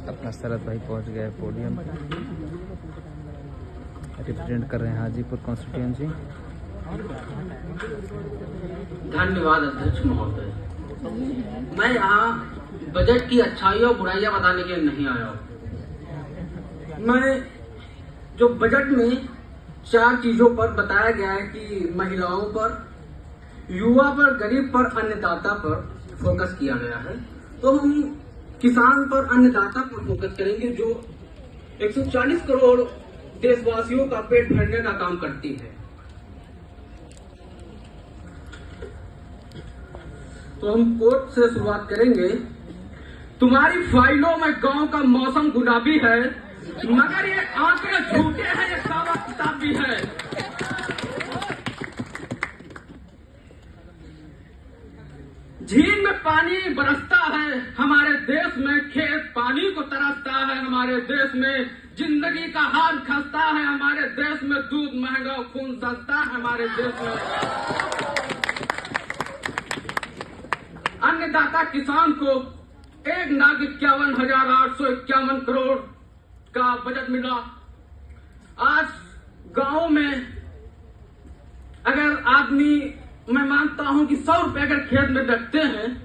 अपना शरद भाई पहुंच गए पोडियम पर, रिप्रेजेंट कर रहे हैं हाजीपुर कॉन्स्टिट्यूएंसी। धन्यवाद अध्यक्ष महोदय। मैं यहाँ बजट की अच्छाइयाँ और बुराइयां बताने के लिए नहीं आया हूँ। मैं जो बजट में 4 चीजों पर बताया गया है कि महिलाओं पर, युवा पर, गरीब पर, अन्नदाता पर फोकस किया गया है, तो हम किसान पर, अन्नदाता पर फोकस करेंगे जो 140 करोड़ देशवासियों का पेट भरने का काम करती है। तो हम कोर्ट से शुरुआत करेंगे। तुम्हारी फाइलों में गांव का मौसम गुलाबी है, मगर ये आंकड़े झूठे हैं, ये सारा किताब भी है। झील में पानी बरसता है, हमारे देश में खेत पानी को तरसता है, हमारे देश में जिंदगी का हाल खस्ता है, हमारे देश में दूध महंगा, खून सस्ता है, हमारे देश में अन्नदाता किसान को 1,51,851 करोड़ का बजट मिला। आज गांव में अगर आदमी, मैं मानता हूं कि 100 रुपए अगर खेत में रखते हैं,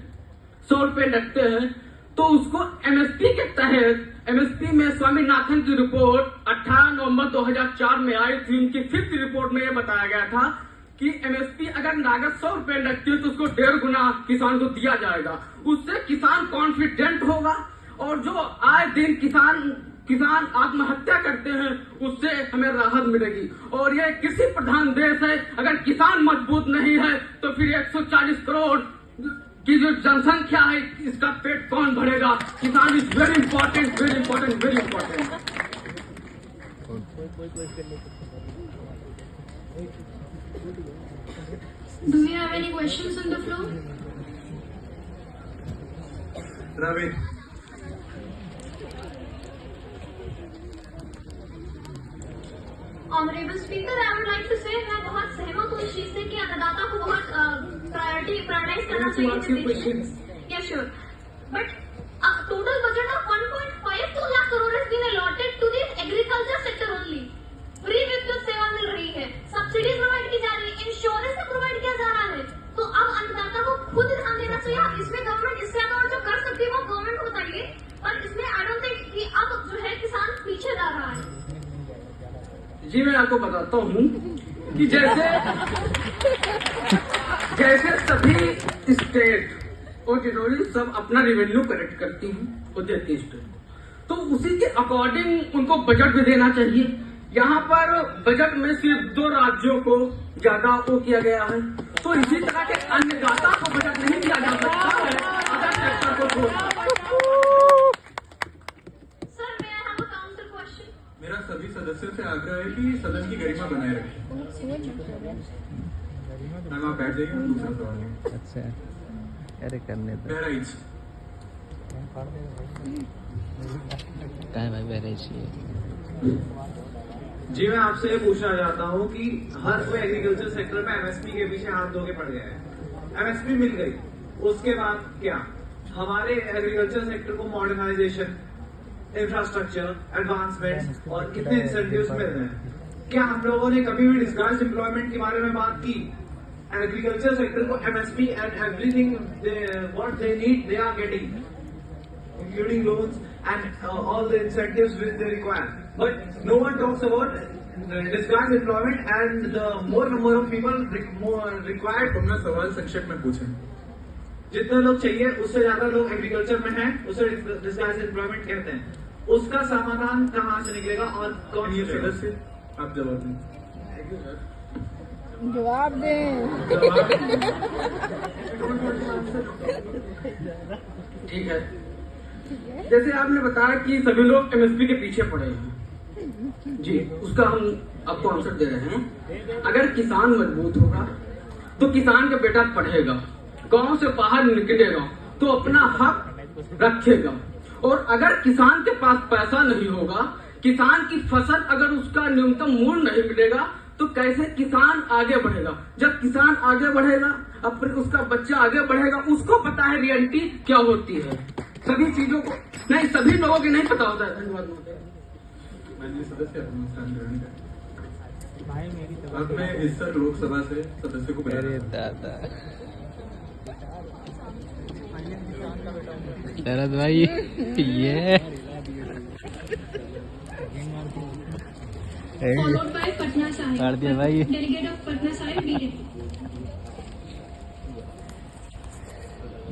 100 रुपए रखते हैं, तो उसको एमएसपी के तहत, एमएसपी में स्वामीनाथन की रिपोर्ट 18 नवंबर 2004 में आई थी। उनकी 5th रिपोर्ट में यह बताया गया था कि एमएसपी अगर लागत 100 रुपए लगती है तो उसको 1.5 गुना किसान को दिया जाएगा। उससे किसान कॉन्फिडेंट होगा, और जो आए दिन किसान आत्महत्या करते हैं उससे हमें राहत मिलेगी। और ये कृषि प्रधान देश है, अगर किसान मजबूत नहीं है तो फिर 140 करोड़ की जो जनसंख्या है इसका पेट कौन भरेगा। किसान is very important, very important, very important. Do you have any questions on the floor? Ravi. Honorable Speaker, I would like to say मैं बहुत सहमत हूँ इस चीज से कि अन्नदाता को बहुत प्रायोरिटाइज करना चाहिए। Yeah, sure. But total budget of 1.52 lakh crore has been allotted to the agriculture sector only. Free विद्युत सेवा मिल रही है, सब्सिडी प्रोवाइड की जा रही है, इंश्योरेंस से प्रोवाइड किया जा रहा है। तो अब अन्नदाता को खुद ध्यान देना चाहिए। इसमें गवर्नमेंट इससे और जो कर सकती है वो गवर्नमेंट को बताइए, पर इसमें आई डोंट थिंक कि अब जो है किसान पीछे जा रहा है। जी मैं आपको बताता हूँ कि जैसे सभी स्टेट और टेरिटोरी सब अपना रेवेन्यू कलेक्ट करती हैं और देती है स्टेट, तो उसी के अकॉर्डिंग उनको बजट भी देना चाहिए। यहाँ पर बजट में सिर्फ 2 राज्यों को ज्यादा वो किया गया है, तो इसी तरह के अन्नदाता को बजट नहीं दिया जा सकता है, अदर सेक्टर को छोड़कर। मेरा सभी सदस्यों से आग्रह है कि सदन की गरिमा बनाए रखें। मैम आप बैठ जाइए, दूसरा सवाल है। अच्छा, अरे करने दो। बहराइच क्या भाई बहराइच जी मैं आपसे ये पूछना चाहता हूँ कि हर कोई एग्रीकल्चर सेक्टर में एमएसपी के पीछे हाथ धो के पड़ गया है। एमएसपी मिल गई, उसके बाद क्या? हमारे एग्रीकल्चर सेक्टर को मॉडर्नाइजेशन, इंफ्रास्ट्रक्चर, एडवांसमेंट और कितने इंसेंटिव्स मिल रहे हैं? क्या हम लोगों ने कभी भी डिस्काउंट एम्प्लॉयमेंट के बारे में बात की? एग्रीकल्चर सेक्टर को MSP and everything what they need they are getting, including loans and all the incentives which they require. But no one talks about disguised employment and the more number of people required. अपना सवाल संक्षेप में पूछें। जितने लोग चाहिए उससे ज्यादा लोग एग्रीकल्चर में हैं, उसे डिस्गाइज एम्प्लॉयमेंट कहते हैं। उसका समाधान कहाँ से निकलेगा और कौन ये सदस्य आप जवाब दें। जवाब दें। ठीक है, जैसे आपने बताया कि सभी लोग एमएसपी के पीछे पड़े हैं, जी उसका हम आपको आंसर दे रहे हैं। अगर किसान मजबूत होगा तो किसान का बेटा पढ़ेगा, गांव से बाहर निकलेगा तो अपना हक रखेगा। और अगर किसान के पास पैसा नहीं होगा, किसान की फसल अगर उसका न्यूनतम मूल्य नहीं मिलेगा तो कैसे किसान आगे बढ़ेगा? जब किसान आगे बढ़ेगा, अपने उसका बच्चा आगे बढ़ेगा, उसको पता है रियलिटी क्या होती है। सभी चीजों को नहीं, सभी लोगों के नहीं पता होता है। धन्यवाद महोदय। माननीय सदस्य अपना स्थान ग्रहण करें। अब मैं इस लोकसभा से सदस्य को अरे बुलाता दादा शरद भाई ये Followed by Patna Sahib. मार दिया भाई। Delegate of Patna Sahib, BJP.